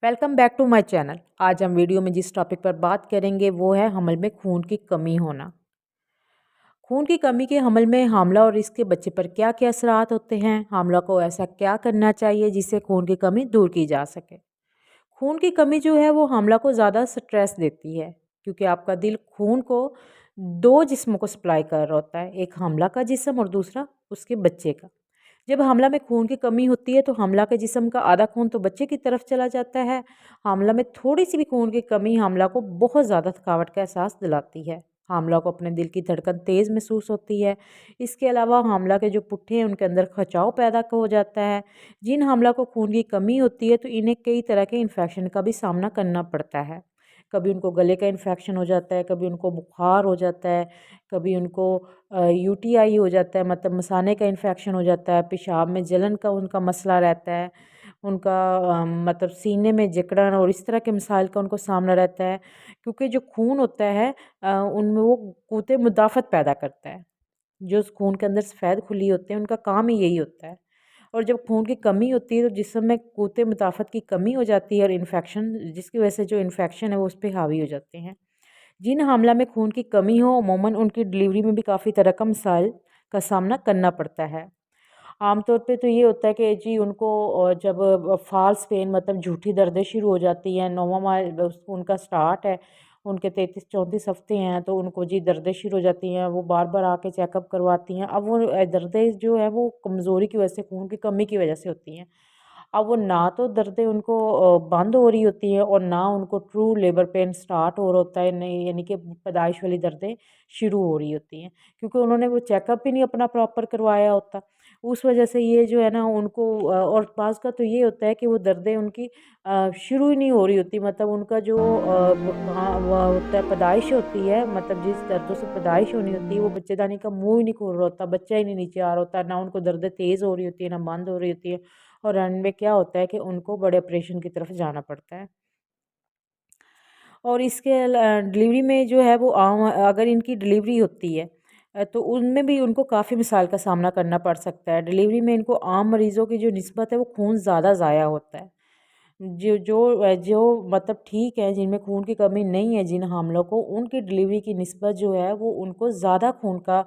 Welcome back to my channel. आज हम video में जिस टॉपिक पर बात करेंगे वो है हमल में खून की कमी होना। खून की कमी के हमल में हामला और इसके बच्चे पर क्या क्या असरात होते हैं, हामला को ऐसा क्या करना चाहिए जिससे खून की कमी दूर की जा सके। खून की कमी जो है वो हामला को ज़्यादा स्ट्रेस देती है, क्योंकि आपका दिल खून को दो जिस्मों को सप्लाई कर रहा होता है, एक हामला का जिस्म और दूसरा उसके बच्चे का। जब हामला में खून की कमी होती है तो हामला के जिस्म का आधा खून तो बच्चे की तरफ चला जाता है। हामला में थोड़ी सी भी खून की कमी हामला को बहुत ज़्यादा थकावट का एहसास दिलाती है। हामला को अपने दिल की धड़कन तेज़ महसूस होती है। इसके अलावा हामला के जो पुट्ठे हैं उनके अंदर खचाव पैदा हो जाता है। जिन हामला को खून की कमी होती है तो इन्हें कई तरह के इन्फेक्शन का भी सामना करना पड़ता है। कभी उनको गले का इन्फेक्शन हो जाता है, कभी उनको बुखार हो जाता है, कभी उनको यूटीआई हो जाता है, मतलब मसाने का इन्फेक्शन हो जाता है, पेशाब में जलन का उनका मसला रहता है, उनका मतलब सीने में जकड़न और इस तरह के मसाइल का उनको सामना रहता है। क्योंकि जो खून होता है उनमें वो क़ुव्वत मुदाफ़त पैदा करता है। जो उस खून के अंदर सफ़ेद खुली होते हैं उनका काम ही यही होता है। और जब खून की कमी होती है तो जिस्म में क़ुव्वत मुदाफ़त की कमी हो जाती है और इन्फेक्शन, जिसकी वजह से जो इन्फेक्शन है वो उस पे हावी हो जाते हैं। जिन हामला में खून की कमी हो अमूमन उनकी डिलीवरी में भी काफ़ी तरह का मसाइल का सामना करना पड़ता है। आमतौर पे तो ये होता है कि जी उनको जब फ़ॉल्स पेन मतलब झूठी दर्दें शुरू हो जाती हैं, 9वाँ माह उनका स्टार्ट है, उनके 33-34 हफ़्ते हैं तो उनको जी दर्दें शुरू हो जाती हैं, वो बार-बार आके चेकअप करवाती हैं। अब वो दर्दें जो है वो कमज़ोरी की वजह से, खून की कमी की वजह से होती हैं। अब वो ना तो दर्दें उनको बंद हो रही होती हैं और ना उनको ट्रू लेबर पेन स्टार्ट हो रहा होता है, नहीं यानी कि पैदाइश वाली दर्दें शुरू हो रही होती हैं, क्योंकि उन्होंने वो चेकअप ही नहीं अपना प्रॉपर करवाया होता। उस वजह से ये जो है ना उनको और बाज़ का तो ये होता है कि वो दर्दें उनकी शुरू ही नहीं हो रही होती, मतलब उनका जो कहाँ वो होता है पैदाइश होती है, मतलब जिस दर्दों से पैदाइश होनी होती है वो बच्चेदानी का मुँह ही नहीं खुल रहा होता, बच्चा ही नहीं नीचे आ रहा होता, ना उनको दर्दें तेज़ हो रही होती है, ना बंद हो रही होती है। और एंड में क्या होता है कि उनको बड़े ऑपरेशन की तरफ जाना पड़ता है। और इसके डिलीवरी में जो है वो आम अगर इनकी डिलीवरी होती है तो उनमें भी उनको काफ़ी मिसाल का सामना करना पड़ सकता है। डिलीवरी में इनको आम मरीज़ों की जो निस्बत है वो खून ज़्यादा ज़ाया होता है। जो मतलब ठीक है, जिनमें खून की कमी नहीं है जिन हामलों को, उनकी डिलीवरी की निस्बत जो है वो उनको ज़्यादा खून का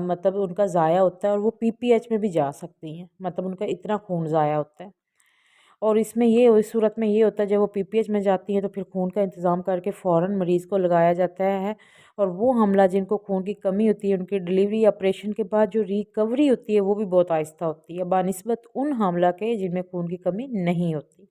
मतलब उनका ज़ाया होता है और वो पीपीएच में भी जा सकती हैं, मतलब उनका इतना खून ज़ाया होता है। और इसमें ये इस सूरत में ये होता है जब वो पीपीएच में जाती हैं तो फिर खून का इंतज़ाम करके फ़ौरन मरीज़ को लगाया जाता है। और वो हमला जिनको खून की कमी होती है उनकी डिलीवरी ऑपरेशन के बाद जो रिकवरी होती है वो भी बहुत आहिस्ता होती है बानिस्बत उन हमला के जिनमें खून की कमी नहीं होती।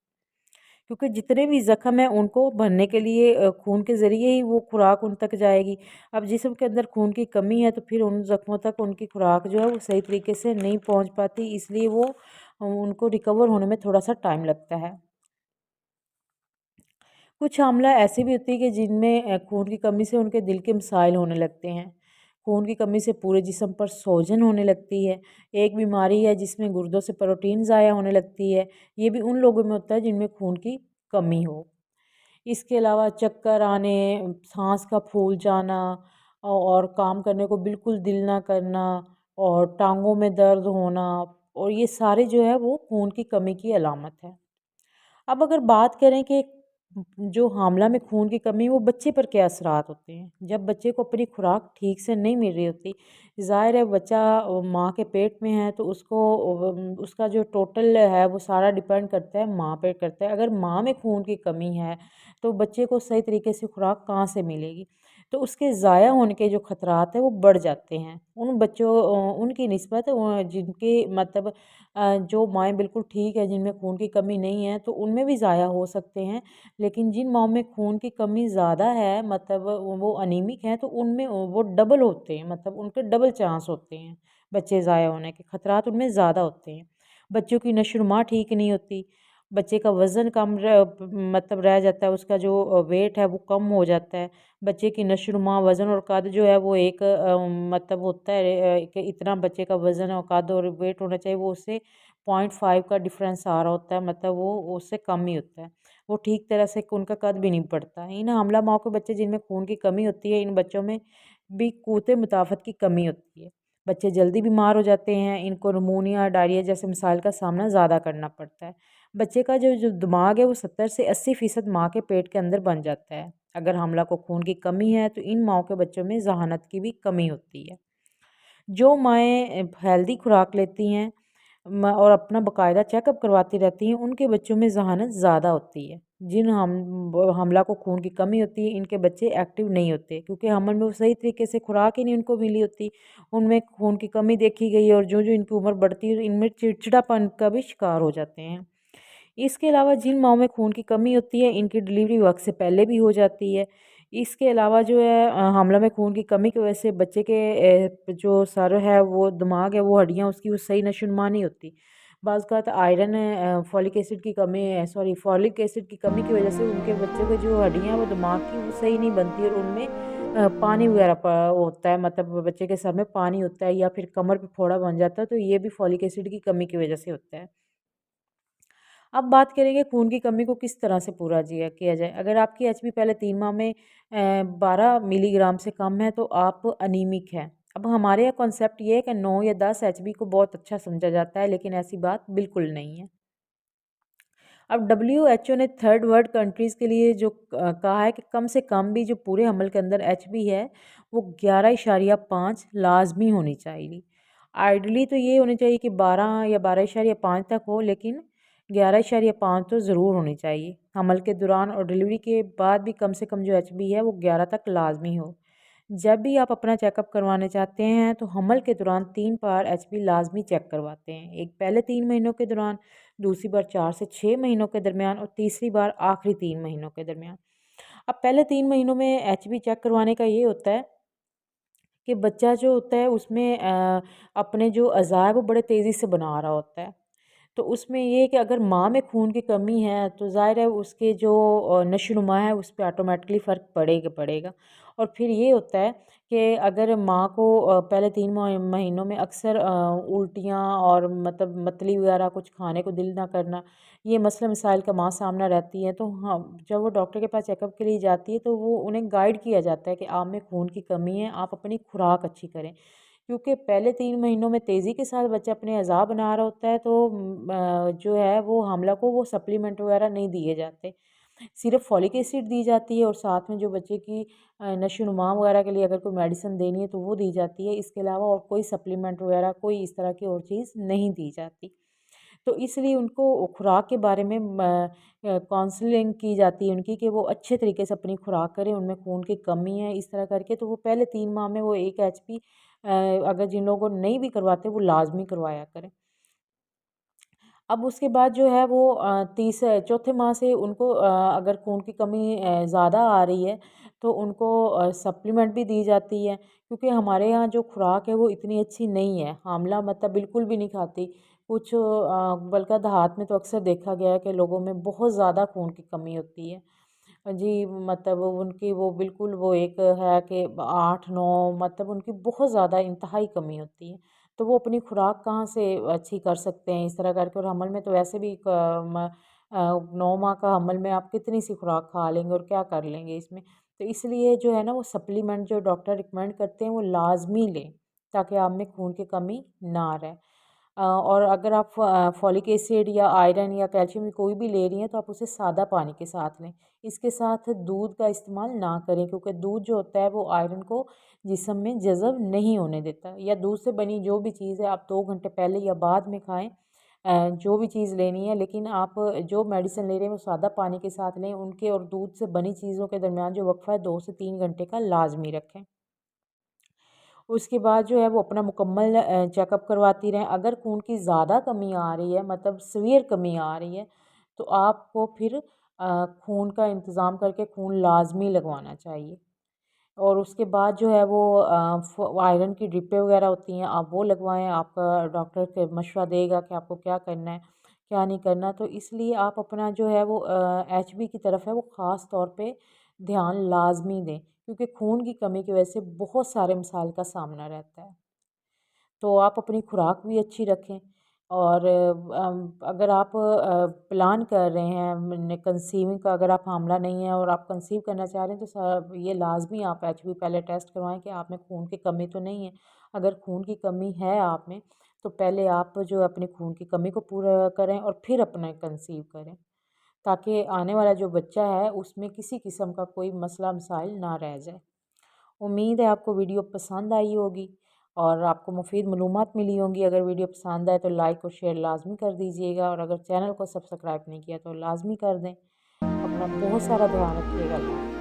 क्योंकि जितने भी ज़ख्म हैं उनको भरने के लिए खून के ज़रिए ही वो खुराक उन तक जाएगी। अब जिस्म के अंदर खून की कमी है तो फिर उन ज़ख्मों तक उनकी खुराक जो है वो सही तरीके से नहीं पहुंच पाती, इसलिए वो उनको रिकवर होने में थोड़ा-सा टाइम लगता है। कुछ हामला ऐसी भी होती है कि जिनमें खून की कमी से उनके दिल के मसाइल होने लगते हैं। खून की कमी से पूरे जिस्म पर सोजन होने लगती है। एक बीमारी है जिसमें गुर्दों से प्रोटीन ज़ाया होने लगती है। ये भी उन लोगों में होता है जिनमें खून की कमी हो। इसके अलावा चक्कर आने, साँस का फूल जाना और काम करने को बिल्कुल दिल ना करना और टाँगों में दर्द होना, और ये सारे जो है वो खून की कमी की अलामत है। अब अगर बात करें कि जो हामला में खून की कमी है वो बच्चे पर क्या असरात होते हैं। जब बच्चे को अपनी खुराक ठीक से नहीं मिल रही होती, ज़ाहिर है बच्चा माँ के पेट में है तो उसको उसका जो टोटल है वो सारा डिपेंड करता है माँ पे करता है। अगर माँ में खून की कमी है तो बच्चे को सही तरीके से खुराक कहाँ से मिलेगी? तो उसके ज़ाया होने के जो ख़तरात हैं वो बढ़ जाते हैं। उन बच्चों उनकी निस्बत जिनके मतलब जो माएँ बिल्कुल ठीक है, जिनमें खून की कमी नहीं है, तो उनमें भी ज़ाया हो सकते हैं। लेकिन जिन माँओं में खून की कमी ज़्यादा है, मतलब वो अनीमिक हैं, तो उनमें वो डबल होते हैं, मतलब उनके डबल चांस होते हैं बच्चे ज़ाया होने के, खतरात उनमें ज़्यादा होते हैं। बच्चों की नशो-नुमा ठीक नहीं होती, बच्चे का वज़न कम मतलब रह जाता है, उसका जो वेट है वो कम हो जाता है। बच्चे की नशो-नुमा, वज़न और कद जो है वो एक मतलब होता है कि इतना बच्चे का वज़न और कद और वेट होना चाहिए, वो उससे 0.5 का डिफ़रेंस आ रहा होता है, मतलब वो उससे कम ही होता है। वो ठीक तरह से उनका कद भी नहीं बढ़ता। इन हामला माँ के बच्चे जिनमें खून की कमी होती है, इन बच्चों में भी क़ुव्वत मुदाफ़त की कमी होती है। बच्चे जल्दी बीमार हो जाते हैं, इनको निमोनिया, डायरिया जैसे मसाइल का सामना ज़्यादा करना पड़ता है। बच्चे का जो जो दिमाग है वो 70 से 80% माँ के पेट के अंदर बन जाता है। अगर हामला को खून की कमी है तो इन माँओं के बच्चों में ज़हानत की भी कमी होती है। जो माएँ हेल्दी खुराक लेती हैं और अपना बाकायदा चेकअप करवाती रहती हैं, उनके बच्चों में ज़हानत ज़्यादा होती है। जिन हमला को खून की कमी होती है, इनके बच्चे एक्टिव नहीं होते क्योंकि हमल में वो सही तरीके से खुराक ही नहीं उनको मिली होती। उनमें खून की कमी देखी गई है और जो-जो इनकी उम्र बढ़ती है, तो इनमें चिड़चिड़ापन का भी शिकार हो जाते हैं। इसके अलावा जिन माँओं में खून की कमी होती है, इनकी डिलीवरी वक़्त से पहले भी हो जाती है। इसके अलावा जो है हामला में खून की कमी की वजह से बच्चे के जो सर है, वो दिमाग है, वो हड्डियाँ उसकी वो सही नशो-नुमा नहीं होती। बाज़ औक़ात आयरन फ़ोलिक एसिड की कमी सॉरी फ़ोलिक एसिड की कमी की वजह से उनके बच्चों की जो हड्डियाँ हैं, वो दिमाग की वो सही नहीं बनती और उनमें पानी वग़ैरह होता है, मतलब बच्चे के सर में पानी होता है या फिर कमर पे फोड़ा बन जाता है, तो ये भी फ़ोलिक एसिड की कमी की वजह से होता है। अब बात करेंगे खून की कमी को किस तरह से पूरा जिया किया जाए। अगर आपकी एचबी पहले 3 माह में 12 मिलीग्राम से कम है तो आप अनीमिक हैं। अब हमारे यहाँ कॉन्सेप्ट ये है कि 9 या 10 एचबी को बहुत अच्छा समझा जाता है, लेकिन ऐसी बात बिल्कुल नहीं है। अब डब्ल्यूएचओ ने थर्ड वर्ल्ड कंट्रीज़ के लिए जो कहा है कि कम से कम भी जो पूरे हमल के अंदर एचबी है वो 11.5 लाज़मी होनी चाहिए। आइडियली तो ये होनी चाहिए कि 12 या 12.5 तक हो, लेकिन 11.5 तो ज़रूर होनी चाहिए। हमल के दौरान और डिलीवरी के बाद भी कम से कम जो एचबी है वो 11 तक लाज़मी हो। जब भी आप अपना चेकअप करवाना चाहते हैं तो हमल के दौरान 3 बार एचबी लाज़मी चेक करवाते हैं। एक पहले 3 महीनों के दौरान, दूसरी बार 4 से 6 महीनों के दरमियान और तीसरी बार आखिरी 3 महीनों के दरमियान। अब पहले 3 महीनों में एचबी चेक करवाने का ये होता है कि बच्चा जो होता है उसमें अपने जो अज़ा है वो बड़े तेज़ी से बना रहा होता है। तो उसमें ये है कि अगर माँ में खून की कमी है तो ज़ाहिर है उसके जो नशो-नुमा है उस पे ऑटोमेटिकली फ़र्क पड़ेगा पड़ेगा। और फिर ये होता है कि अगर माँ को पहले 3 महीनों में अक्सर उल्टियाँ और मतलब मतली वगैरह कुछ खाने को दिल ना करना, ये मसला मसाइल का माँ सामना रहती है, तो हाँ, जब वो डॉक्टर के पास चेकअप के लिए जाती है तो वो उन्हें गाइड किया जाता है कि आप में खून की कमी है, आप अपनी खुराक अच्छी करें। क्योंकि पहले 3 महीनों में तेज़ी के साथ बच्चा अपने अज़ा बना रहा होता है, तो जो है वो हामला को वो सप्लीमेंट वगैरह नहीं दिए जाते। सिर्फ़ फ़ोलिक एसिड दी जाती है और साथ में जो बच्चे की नशो-नुमा वगैरह के लिए अगर कोई मेडिसिन देनी है तो वो दी जाती है। इसके अलावा और कोई सप्लीमेंट वगैरह कोई इस तरह की और चीज़ नहीं दी जाती। तो इसलिए उनको खुराक के बारे में काउंसलिंग की जाती है उनकी कि वो अच्छे तरीके से अपनी खुराक करें, उनमें खून की कमी है इस तरह करके, तो वो पहले 3 माह में वो 1 एचपी अगर जिन लोगों को नहीं भी करवाते वो लाज़मी करवाया करें। अब उसके बाद जो है वो चौथे माह से उनको अगर खून की कमी ज़्यादा आ रही है तो उनको सप्लीमेंट भी दी जाती है, क्योंकि हमारे यहाँ जो खुराक है वो इतनी अच्छी नहीं है। हामला मतलब बिल्कुल भी नहीं खाती। कुछ बल्कि देहात में तो अक्सर देखा गया है कि लोगों में बहुत ज़्यादा खून की कमी होती है। जी, मतलब उनकी वो बिल्कुल वो एक है कि 8-9 मतलब उनकी बहुत ज़्यादा इंतहाई कमी होती है। तो वो अपनी खुराक कहाँ से अच्छी कर सकते हैं इस तरह करके, और हमल में तो वैसे भी 9 माह का हमल में आप कितनी सी खुराक खा लेंगे और क्या कर लेंगे इसमें। तो इसलिए जो है ना वो सप्लीमेंट जो डॉक्टर रिकमेंड करते हैं वो लाज़मी लें, ताकि आप में खून की कमी ना रहे। और अगर आप फ़ोलिक एसिड या आयरन या कैल्शियम कोई भी ले रही हैं तो आप उसे सादा पानी के साथ लें। इसके साथ दूध का इस्तेमाल ना करें, क्योंकि दूध जो होता है वो आयरन को जिस्म में जज़ब नहीं होने देता, या दूध से बनी जो भी चीज़ है आप 2 घंटे पहले या बाद में खाएँ। जो भी चीज़ लेनी है, लेकिन आप जो मेडिसिन ले रहे हैं वो सादा पानी के साथ लें। उनके और दूध से बनी चीज़ों के दरमियान जो वक़्फ़ा है 2 से 3 घंटे का लाज़मी रखें। उसके बाद जो है वो अपना मुकम्मल चेकअप करवाती रहें। अगर खून की ज़्यादा कमी आ रही है, मतलब सीवियर कमी आ रही है, तो आपको फिर खून का इंतज़ाम करके खून लाज़मी लगवाना चाहिए। और उसके बाद जो है वो आयरन की ड्रिपें वग़ैरह होती हैं, आप वो लगवाएँ। आपका डॉक्टर के मशवरा देगा कि आपको क्या करना है, क्या नहीं करना। तो इसलिए आप अपना जो है वो एचबी की तरफ है वो ख़ास तौर पे ध्यान लाज़मी दें, क्योंकि खून की कमी की वजह से बहुत सारे मसाइल का सामना रहता है। तो आप अपनी खुराक भी अच्छी रखें। और अगर आप प्लान कर रहे हैं कंसीविंग का, अगर आप हामला नहीं है और आप कंसीव करना चाह रहे हैं, तो ये लाजमी आप एचबी पहले टेस्ट करवाएं कि आप में खून की कमी तो नहीं है। अगर खून की कमी है आप में तो पहले आप जो अपने खून की कमी को पूरा करें और फिर अपना कंसीव करें, ताकि आने वाला जो बच्चा है उसमें किसी किस्म का कोई मसला मसाइल ना रह जाए। उम्मीद है आपको वीडियो पसंद आई होगी और आपको मुफीद मालूमात मिली होंगी। अगर वीडियो पसंद आए तो लाइक और शेयर लाजमी कर दीजिएगा, और अगर चैनल को सब्सक्राइब नहीं किया तो लाजमी कर दें। अपना बहुत सारा ध्यान रखिएगा।